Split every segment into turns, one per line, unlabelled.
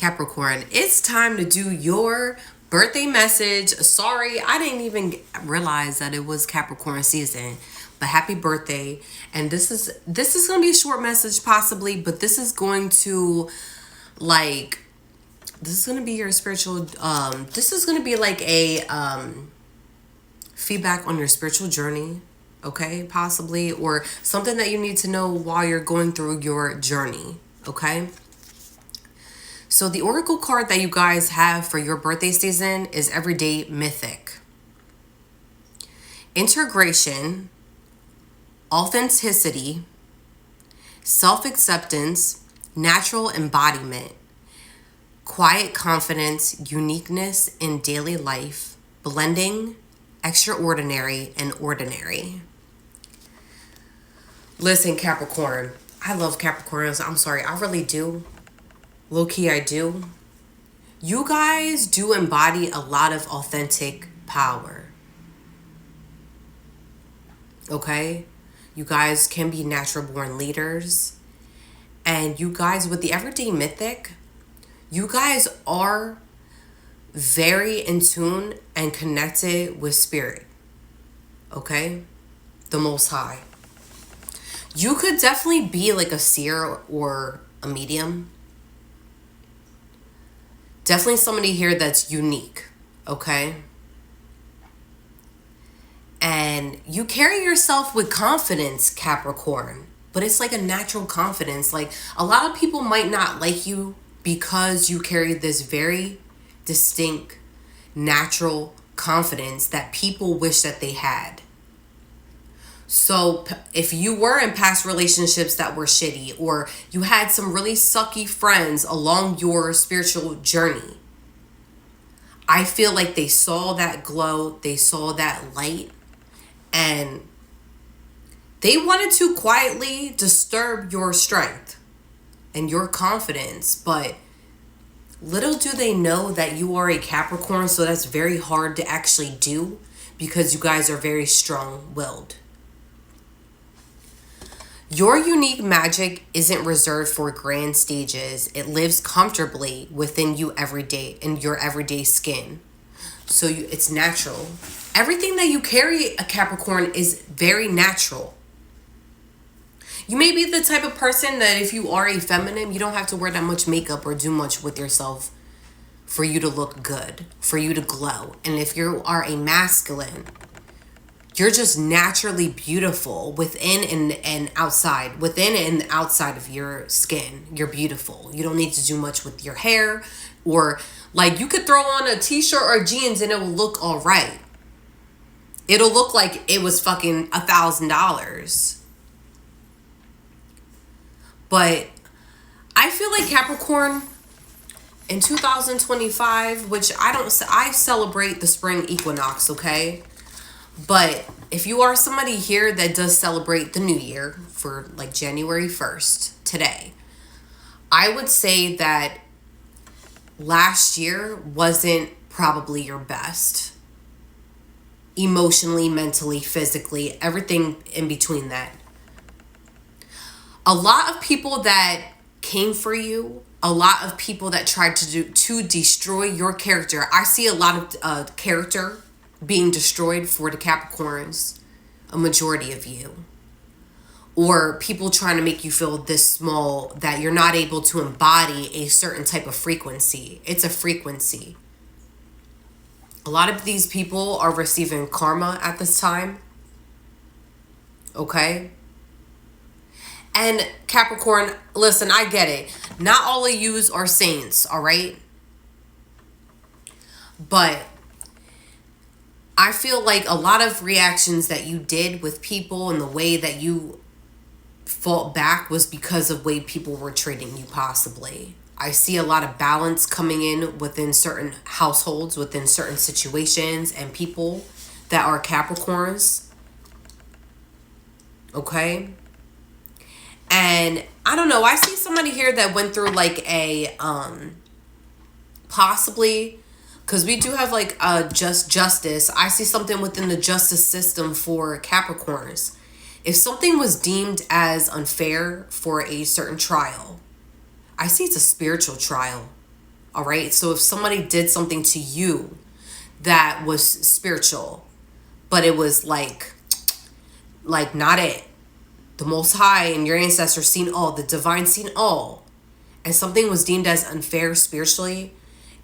Capricorn, it's time to do your birthday message. Sorry, I didn't even realize that it was Capricorn season. But happy birthday. And this is going to be a short message possibly, but this is going to like this is going to be your spiritual this is going to be like a feedback on your spiritual journey, okay? Possibly, or something that you need to know while you're going through your journey, okay? So the oracle card that you guys have for your birthday season is Everyday Mythic. Integration, authenticity, self-acceptance, natural embodiment, quiet confidence, uniqueness in daily life, blending, extraordinary, and ordinary. Listen, Capricorn, I love Capricorns. I'm sorry, I really do. Low key, I do. You guys do embody a lot of authentic power. Okay? You guys can be natural born leaders. And you guys, with the Everyday Mythic, you guys are very in tune and connected with spirit. Okay? The Most High. You could definitely be like a seer or a medium. Definitely somebody here that's unique, okay? And you carry yourself with confidence, Capricorn, but it's like a natural confidence. Like, a lot of people might not like you because you carry this very distinct, natural confidence that people wish that they had. So if you were in past relationships that were shitty, or you had some really sucky friends along your spiritual journey, I feel like they saw that glow, they saw that light, and they wanted to quietly disturb your strength and your confidence. But little do they know that you are a Capricorn, so that's very hard to actually do because you guys are very strong-willed. Your unique magic isn't reserved for grand stages. It lives comfortably within you every day, in your everyday skin. So it's natural. Everything that you carry, a Capricorn, is very natural. You may be the type of person that if you are a feminine, you don't have to wear that much makeup or do much with yourself for you to look good, for you to glow. And if you are a masculine, you're just naturally beautiful within and outside. Within and outside of your skin, you're beautiful. You don't need to do much with your hair, or like you could throw on a t-shirt or jeans and it will look all right. It'll look like it was fucking $1,000. But I feel like Capricorn in 2025, which I celebrate the spring equinox, okay? But if you are somebody here that does celebrate the new year for like January 1st, today, I would say that last year wasn't probably your best. Emotionally, mentally, physically, everything in between that. A lot of people that came for you, a lot of people that tried to destroy your character. I see a lot of character being destroyed for the Capricorns, a majority of you. Or people trying to make you feel this small, that you're not able to embody a certain type of frequency. It's a frequency. A lot of these people are receiving karma at this time. Okay? And Capricorn, listen, I get it. Not all of yous are saints, all right? But I feel like a lot of reactions that you did with people and the way that you fought back was because of the way people were treating you, possibly. I see a lot of balance coming in within certain households, within certain situations, and people that are Capricorns. Okay? And I don't know, I see somebody here that went through like a possibly, because we do have like a justice. I see something within the justice system for Capricorns. If something was deemed as unfair for a certain trial, I see it's a spiritual trial. All right. So if somebody did something to you that was spiritual, but it was like not it. The Most High and your ancestors seen all, the divine seen all, and something was deemed as unfair spiritually,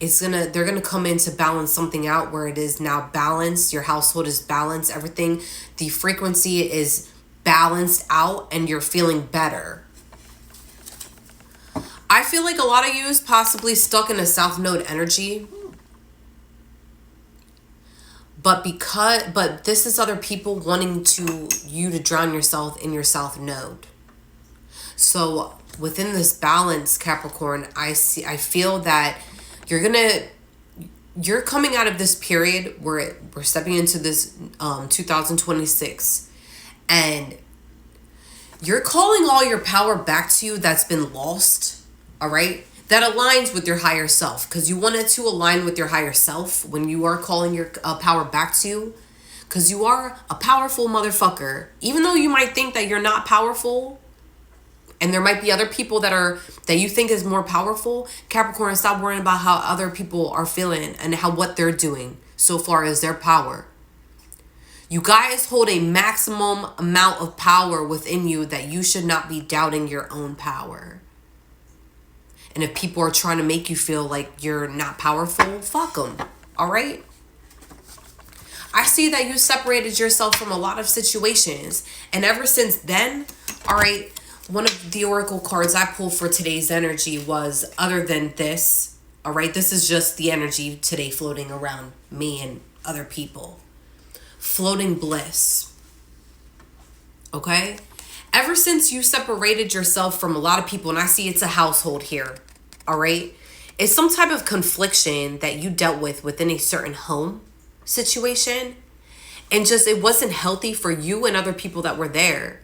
they're gonna come in to balance something out where it is now balanced. Your household is balanced. Everything, the frequency is balanced out, and you're feeling better. I feel like a lot of you is possibly stuck in a South Node energy. But this is other people wanting you to drown yourself in your South Node. So within this balance, Capricorn, I feel that you're coming out of this period where we're stepping into this 2026, and you're calling all your power back to you that's been lost. All right, that aligns with your higher self, because you wanted to align with your higher self when you are calling your power back to you, because you are a powerful motherfucker. Even though you might think that you're not powerful, and there might be other people that you think is more powerful, Capricorn, stop worrying about how other people are feeling and what they're doing so far as their power. You guys hold a maximum amount of power within you that you should not be doubting your own power. And if people are trying to make you feel like you're not powerful, fuck them. All right? I see that you separated yourself from a lot of situations. And ever since then, all right, one of the oracle cards I pulled for today's energy was, other than this, all right, this is just the energy today floating around me and other people. Floating bliss. Okay? Ever since you separated yourself from a lot of people, and I see it's a household here, all right? It's some type of confliction that you dealt with within a certain home situation, and just it wasn't healthy for you and other people that were there.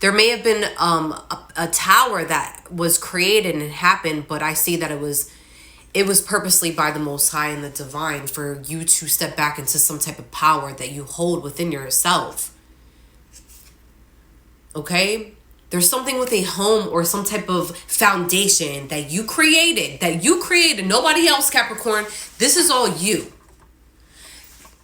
There may have been a tower that was created and happened, but I see that it was purposely by the Most High and the divine for you to step back into some type of power that you hold within yourself. Okay? There's something with a home or some type of foundation that you created. Nobody else, Capricorn. This is all you.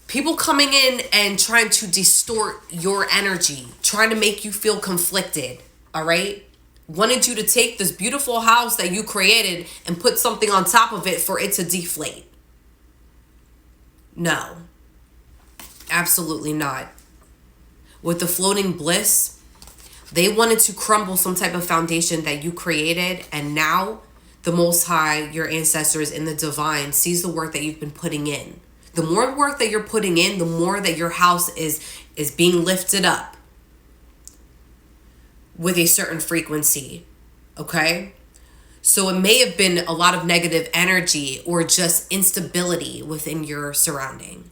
People coming in and trying to distort your energy, trying to make you feel conflicted, all right? Wanted you to take this beautiful house that you created and put something on top of it for it to deflate. No. Absolutely not. With the floating bliss, they wanted to crumble some type of foundation that you created, and now the Most High, your ancestors in the divine, sees the work that you've been putting in. The more work that you're putting in, the more that your house is being lifted up with a certain frequency, okay? So it may have been a lot of negative energy or just instability within your surrounding.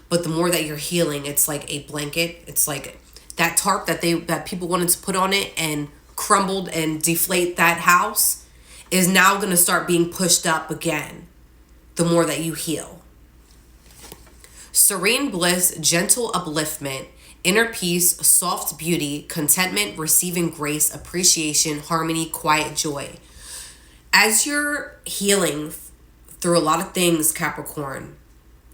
But the more that you're healing, it's like a blanket. It's like that tarp that people wanted to put on it and crumbled and deflate that house is now going to start being pushed up again the more that you heal. Serene bliss, gentle upliftment, inner peace, soft beauty, contentment, receiving grace, appreciation, harmony, quiet joy. As you're healing through a lot of things, Capricorn,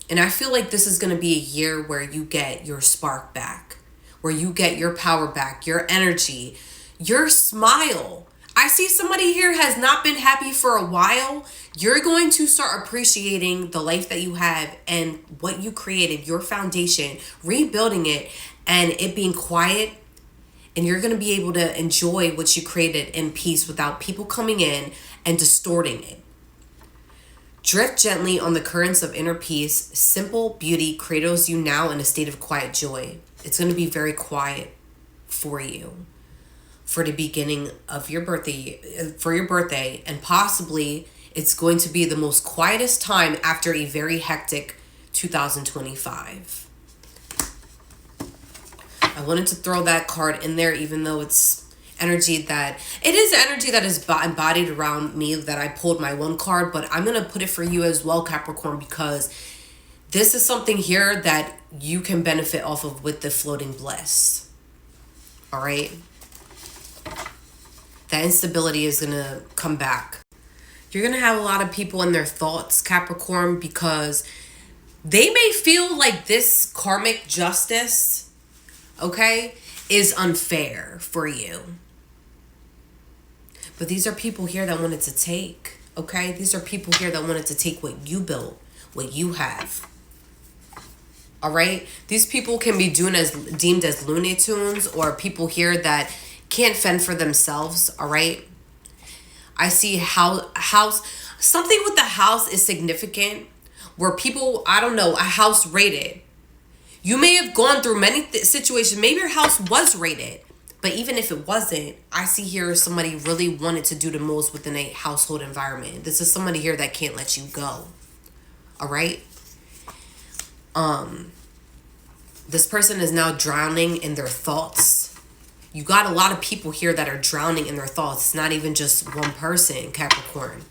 and I feel like this is going to be a year where you get your spark back, where you get your power back, your energy, your smile. I see somebody here has not been happy for a while. You're going to start appreciating the life that you have and what you created, your foundation, rebuilding it, and it being quiet. And you're going to be able to enjoy what you created in peace without people coming in and distorting it. Drift gently on the currents of inner peace. Simple beauty cradles you now in a state of quiet joy. It's going to be very quiet for you for the beginning of your birthday, and possibly it's going to be the most quietest time after a very hectic 2025. I wanted to throw that card in there, even though it's energy that is embodied around me, that I pulled my one card, but I'm going to put it for you as well, Capricorn, because this is something here that you can benefit off of with the floating bliss. All right? That instability is going to come back. You're going to have a lot of people in their thoughts, Capricorn, because they may feel like this karmic justice, okay, is unfair for you. But these are people here that wanted to take, okay? These are people here that wanted to take what you built, what you have. All right? These people can be deemed as Looney Tunes, or people here that can't fend for themselves, all right? I see house, something with the house is significant, where people, I don't know, a house raided. You may have gone through many situations. Maybe your house was raided. But even if it wasn't, I see here somebody really wanted to do the most within a household environment. This is somebody here that can't let you go. All right? This person is now drowning in their thoughts. You got a lot of people here that are drowning in their thoughts. It's not even just one person, Capricorn.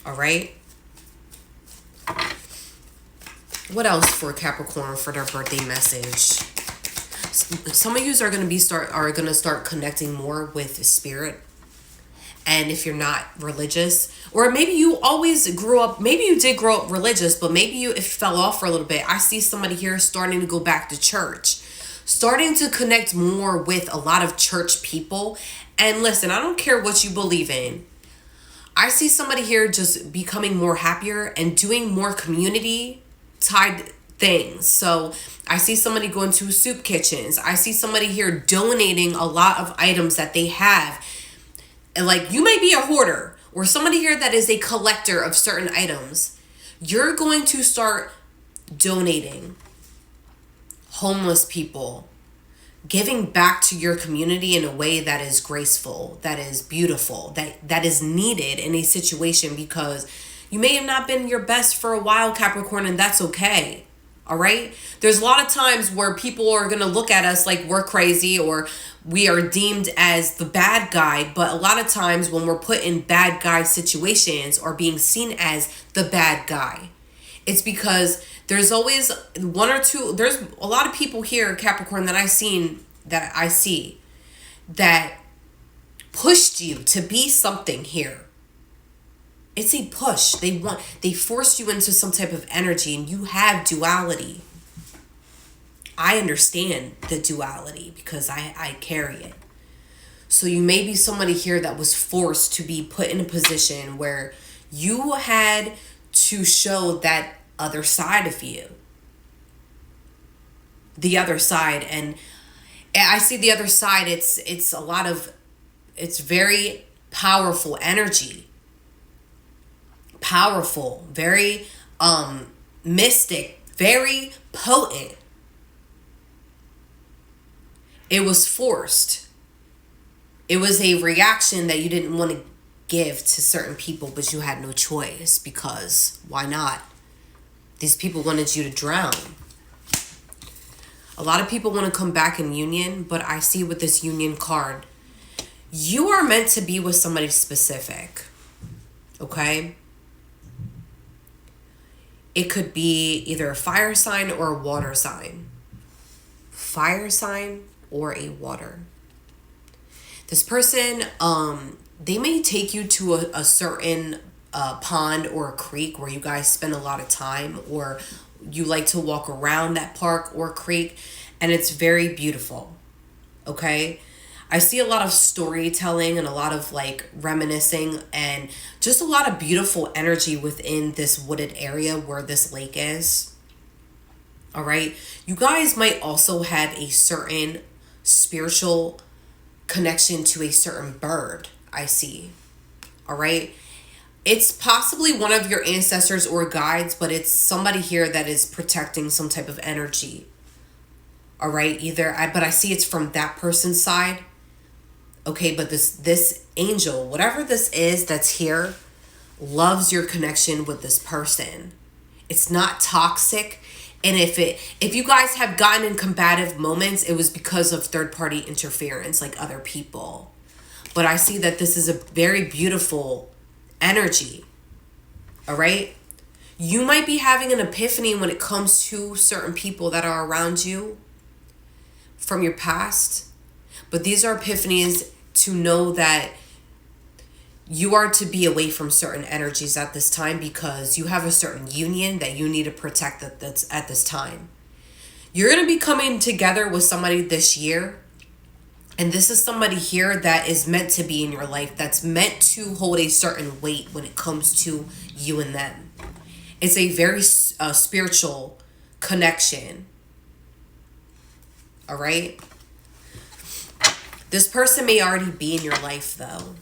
All right? What else for Capricorn for their birthday message? Some of you are going to start connecting more with spirit. And if you're not religious, or maybe you always grew up, maybe you did grow up religious, but maybe if you fell off for a little bit, I see somebody here starting to go back to church, starting to connect more with a lot of church people. And listen, I don't care what you believe in. I see somebody here just becoming more happier and doing more community tied things. So I see somebody going to soup kitchens. I see somebody here donating a lot of items that they have. And like, you may be a hoarder or somebody here that is a collector of certain items. You're going to start donating. Homeless people, giving back to your community in a way that is graceful, that is beautiful, that is needed in a situation, because you may have not been your best for a while, Capricorn, and that's okay. All right? There's a lot of times where people are going to look at us like we're crazy or we are deemed as the bad guy. But a lot of times when we're put in bad guy situations or being seen as the bad guy, it's because there's always one or two. There's a lot of people here, Capricorn, that I see that pushed you to be something here. It's a push. They forced you into some type of energy, and you have duality. I understand the duality because I carry it. So you may be somebody here that was forced to be put in a position where you had to show that other side of you. The other side. And I see the other side, it's very powerful energy. Powerful, very mystic, very potent. It was forced. It was a reaction that you didn't want to give to certain people, but you had no choice, because why not? These people wanted you to drown. A lot of people want to come back in union, but I see with this union card, you are meant to be with somebody specific. Okay? It could be either a fire sign or a water sign. Fire sign or a water. This person, they may take you to a certain pond or a creek where you guys spend a lot of time, or you like to walk around that park or creek, and it's very beautiful. Okay? I see a lot of storytelling and a lot of like reminiscing and just a lot of beautiful energy within this wooded area where this lake is. All right. You guys might also have a certain spiritual connection to a certain bird, I see. All right. It's possibly one of your ancestors or guides, but it's somebody here that is protecting some type of energy. All right. But I see it's from that person's side. Okay, but this angel, whatever this is that's here, loves your connection with this person. It's not toxic. And if you guys have gotten in combative moments, it was because of third-party interference, like other people. But I see that this is a very beautiful energy. All right? You might be having an epiphany when it comes to certain people that are around you from your past. But these are epiphanies to know that you are to be away from certain energies at this time because you have a certain union that you need to protect that's at this time. You're going to be coming together with somebody this year. And this is somebody here that is meant to be in your life, that's meant to hold a certain weight when it comes to you and them. It's a very spiritual connection. All right? This person may already be in your life though.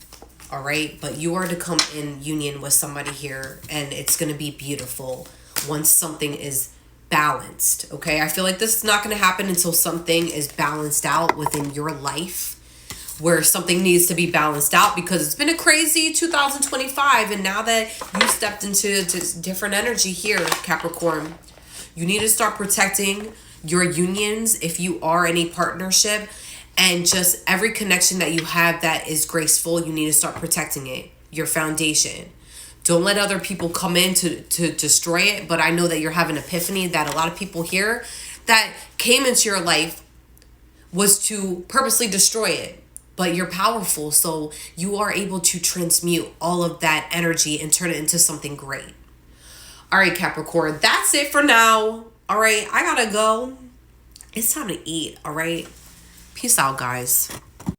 All right? But you are to come in union with somebody here, and it's going to be beautiful once something is balanced. Okay? I feel like this is not going to happen until something is balanced out within your life, where something needs to be balanced out, because it's been a crazy 2025, and now that you stepped into different energy here, Capricorn, you need to start protecting your unions if you are in a partnership, and just every connection that you have that is graceful, you need to start protecting it, your foundation. Don't let other people come in to destroy it. But I know that you're having an epiphany that a lot of people here that came into your life was to purposely destroy it. But you're powerful, so you are able to transmute all of that energy and turn it into something great. All right, Capricorn, that's it for now. All right, I gotta go. It's time to eat, all right? Peace out, guys.